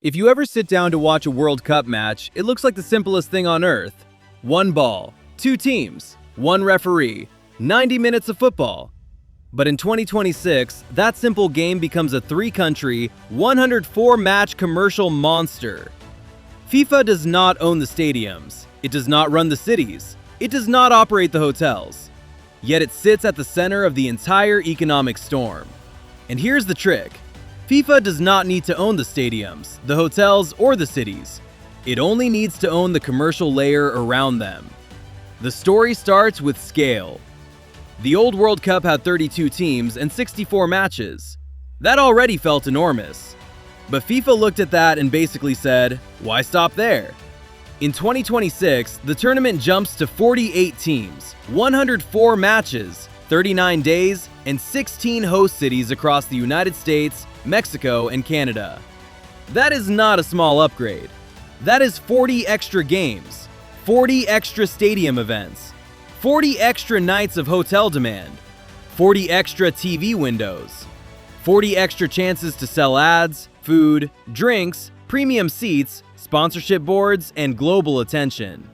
If you ever sit down to watch a World Cup match, it looks like the simplest thing on earth. One ball, two teams, one referee, 90 minutes of football. But in 2026, that simple game becomes a three-country, 104-match commercial monster. FIFA does not own the stadiums. It does not run the cities. It does not operate the hotels. Yet it sits at the center of the entire economic storm. And here's the trick. FIFA does not need to own the stadiums, the hotels, or the cities. It only needs to own the commercial layer around them. The story starts with scale. The old World Cup had 32 teams and 64 matches. That already felt enormous. But FIFA looked at that and basically said, why stop there? In 2026, the tournament jumps to 48 teams, 104 matches, 39 days, and 16 host cities across the United States, Mexico, and Canada. That is not a small upgrade. That is 40 extra games, 40 extra stadium events, 40 extra nights of hotel demand, 40 extra TV windows, 40 extra chances to sell ads, food, drinks, premium seats, sponsorship boards, and global attention.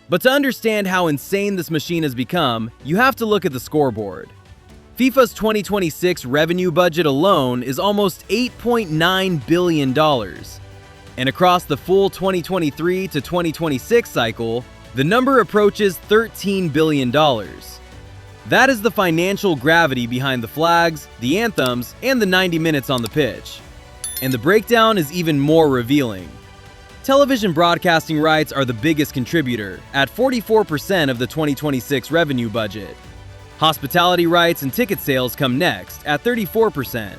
But to understand how insane this machine has become, you have to look at the scoreboard. FIFA's 2026 revenue budget alone is almost $8.9 billion. And across the full 2023 to 2026 cycle, the number approaches $13 billion. That is the financial gravity behind the flags, the anthems, and the 90 minutes on the pitch. And the breakdown is even more revealing. Television broadcasting rights are the biggest contributor, at 44% of the 2026 revenue budget. Hospitality rights and ticket sales come next, at 34%.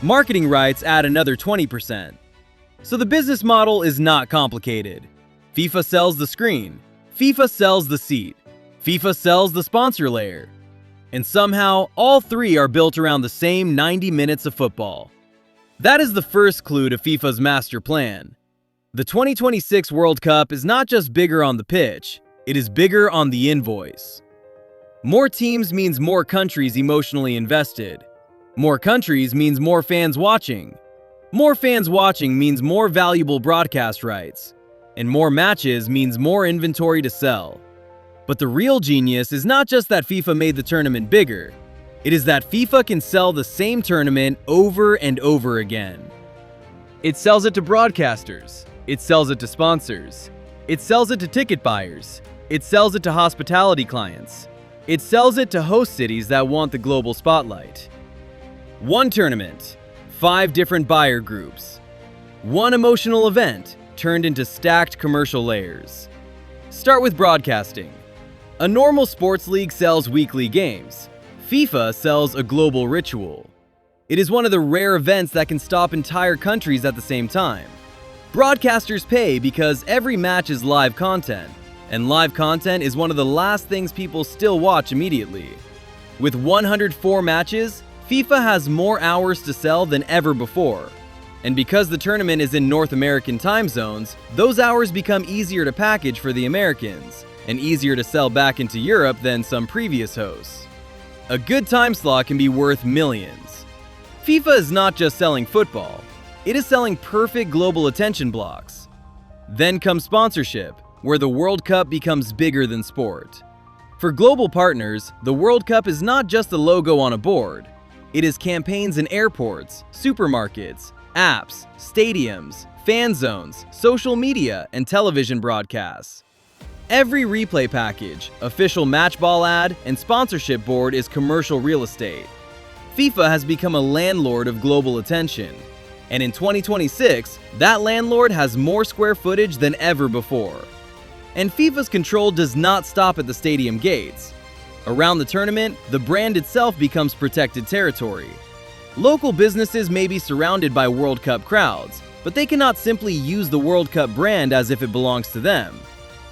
Marketing rights add another 20%. So the business model is not complicated. FIFA sells the screen. FIFA sells the seat. FIFA sells the sponsor layer. And somehow, all three are built around the same 90 minutes of football. That is the first clue to FIFA's master plan. The 2026 World Cup is not just bigger on the pitch, it is bigger on the invoice. More teams means more countries emotionally invested. More countries means more fans watching. More fans watching means more valuable broadcast rights. And more matches means more inventory to sell. But the real genius is not just that FIFA made the tournament bigger. It is that FIFA can sell the same tournament over and over again. It sells it to broadcasters. It sells it to sponsors. It sells it to ticket buyers. It sells it to hospitality clients. It sells it to host cities that want the global spotlight. One tournament, 5 different buyer groups. One emotional event turned into stacked commercial layers. Start with broadcasting. A normal sports league sells weekly games. FIFA sells a global ritual. It is one of the rare events that can stop entire countries at the same time. Broadcasters pay because every match is live content. And live content is one of the last things people still watch immediately. With 104 matches, FIFA has more hours to sell than ever before. And because the tournament is in North American time zones, those hours become easier to package for the Americans, and easier to sell back into Europe than some previous hosts. A good time slot can be worth millions. FIFA is not just selling football, it is selling perfect global attention blocks. Then comes sponsorship, where the World Cup becomes bigger than sport. For global partners, the World Cup is not just a logo on a board. It is campaigns in airports, supermarkets, apps, stadiums, fan zones, social media, and television broadcasts. Every replay package, official match ball ad, and sponsorship board is commercial real estate. FIFA has become a landlord of global attention. And in 2026, that landlord has more square footage than ever before. And FIFA's control does not stop at the stadium gates. Around the tournament, the brand itself becomes protected territory. Local businesses may be surrounded by World Cup crowds, but they cannot simply use the World Cup brand as if it belongs to them.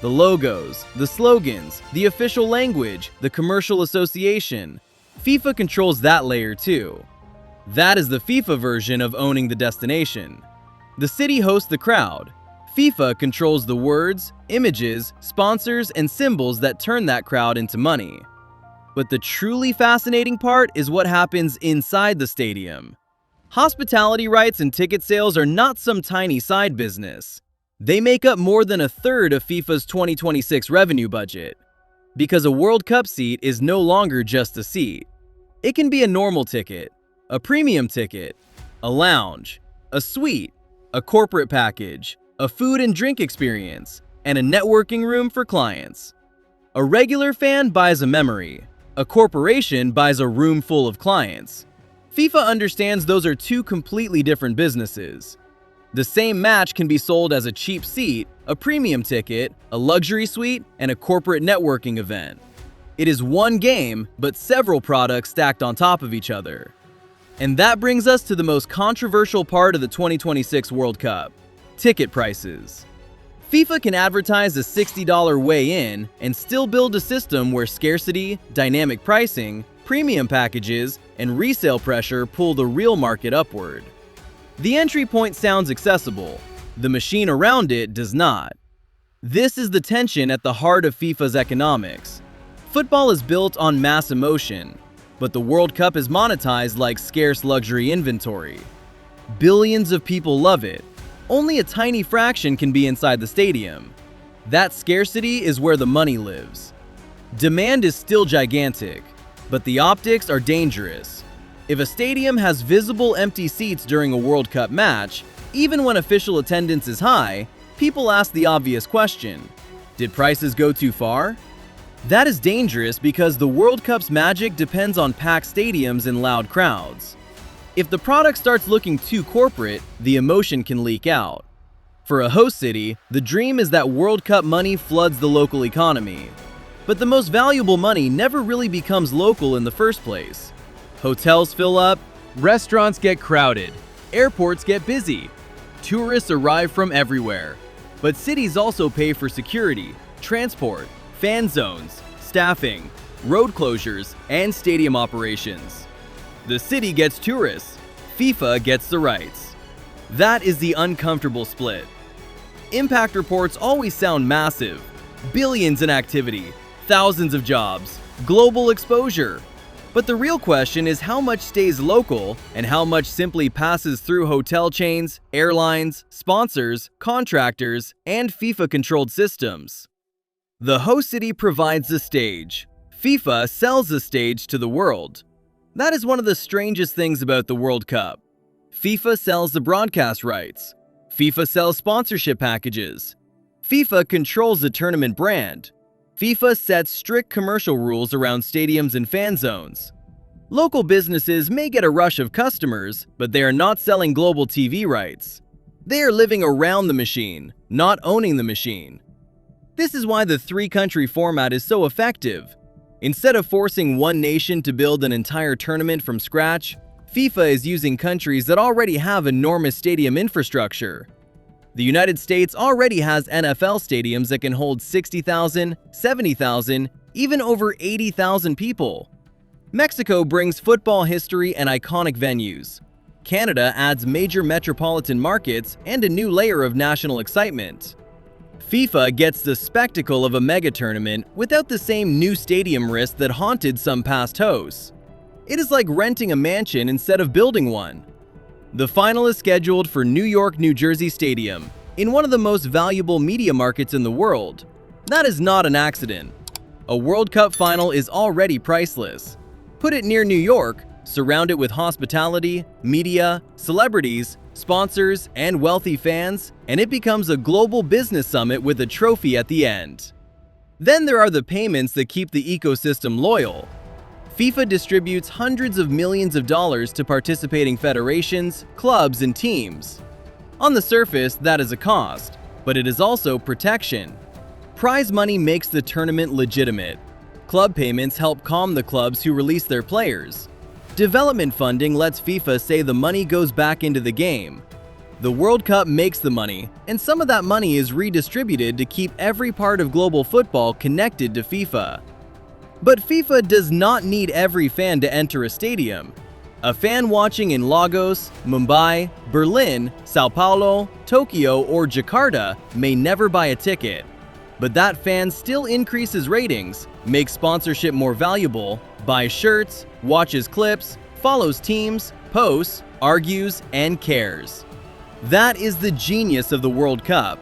The logos, the slogans, the official language, the commercial association, FIFA controls that layer too. That is the FIFA version of owning the destination. The city hosts the crowd. FIFA controls the words, images, sponsors, and symbols that turn that crowd into money. But the truly fascinating part is what happens inside the stadium. Hospitality rights and ticket sales are not some tiny side business. They make up more than a third of FIFA's 2026 revenue budget. Because a World Cup seat is no longer just a seat. It can be a normal ticket, a premium ticket, a lounge, a suite, a corporate package, a food and drink experience, and a networking room for clients. A regular fan buys a memory. A corporation buys a room full of clients. FIFA understands those are two completely different businesses. The same match can be sold as a cheap seat, a premium ticket, a luxury suite, and a corporate networking event. It is one game, but several products stacked on top of each other. And that brings us to the most controversial part of the 2026 World Cup: ticket prices. FIFA can advertise a $60 weigh-in and still build a system where scarcity, dynamic pricing, premium packages, and resale pressure pull the real market upward. The entry point sounds accessible. The machine around it does not. This is the tension at the heart of FIFA's economics. Football is built on mass emotion, but the World Cup is monetized like scarce luxury inventory. Billions of people love it. Only a tiny fraction can be inside the stadium. That scarcity is where the money lives. Demand is still gigantic, but the optics are dangerous. If a stadium has visible empty seats during a World Cup match, even when official attendance is high, people ask the obvious question: did prices go too far? That is dangerous because the World Cup's magic depends on packed stadiums and loud crowds. If the product starts looking too corporate, the emotion can leak out. For a host city, the dream is that World Cup money floods the local economy. But the most valuable money never really becomes local in the first place. Hotels fill up, restaurants get crowded, airports get busy. Tourists arrive from everywhere. But cities also pay for security, transport, fan zones, staffing, road closures, and stadium operations. The city gets tourists, FIFA gets the rights. That is the uncomfortable split. Impact reports always sound massive. Billions in activity, thousands of jobs, global exposure. But the real question is how much stays local and how much simply passes through hotel chains, airlines, sponsors, contractors, and FIFA-controlled systems. The host city provides the stage. FIFA sells the stage to the world. That is one of the strangest things about the World Cup. FIFA sells the broadcast rights. FIFA sells sponsorship packages. FIFA controls the tournament brand. FIFA sets strict commercial rules around stadiums and fan zones. Local businesses may get a rush of customers, but they are not selling global TV rights. They are living around the machine, not owning the machine. This is why the three-country format is so effective. Instead of forcing one nation to build an entire tournament from scratch, FIFA is using countries that already have enormous stadium infrastructure. The United States already has NFL stadiums that can hold 60,000, 70,000, even over 80,000 people. Mexico brings football history and iconic venues. Canada adds major metropolitan markets and a new layer of national excitement. FIFA gets the spectacle of a mega tournament without the same new stadium risk that haunted some past hosts. It is like renting a mansion instead of building one. The final is scheduled for New York, New Jersey Stadium, in one of the most valuable media markets in the world. That is not an accident. A World Cup final is already priceless. Put it near New York, surround it with hospitality, media, celebrities, sponsors, and wealthy fans, and it becomes a global business summit with a trophy at the end. Then there are the payments that keep the ecosystem loyal. FIFA distributes hundreds of millions of dollars to participating federations, clubs, and teams. On the surface, that is a cost, but it is also protection. Prize money makes the tournament legitimate. Club payments help calm the clubs who release their players. Development funding lets FIFA say the money goes back into the game. The World Cup makes the money, and some of that money is redistributed to keep every part of global football connected to FIFA. But FIFA does not need every fan to enter a stadium. A fan watching in Lagos, Mumbai, Berlin, Sao Paulo, Tokyo, or Jakarta may never buy a ticket. But that fan still increases ratings, makes sponsorship more valuable, buys shirts, watches clips, follows teams, posts, argues, and cares. That is the genius of the World Cup.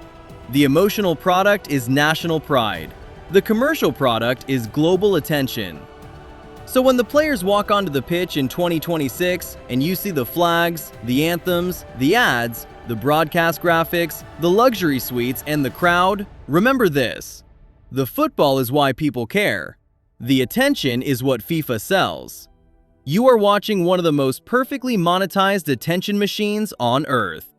The emotional product is national pride. The commercial product is global attention. So when the players walk onto the pitch in 2026 and you see the flags, the anthems, the ads, the broadcast graphics, the luxury suites, and the crowd, remember this: the football is why people care. The attention is what FIFA sells. You are watching one of the most perfectly monetized attention machines on Earth.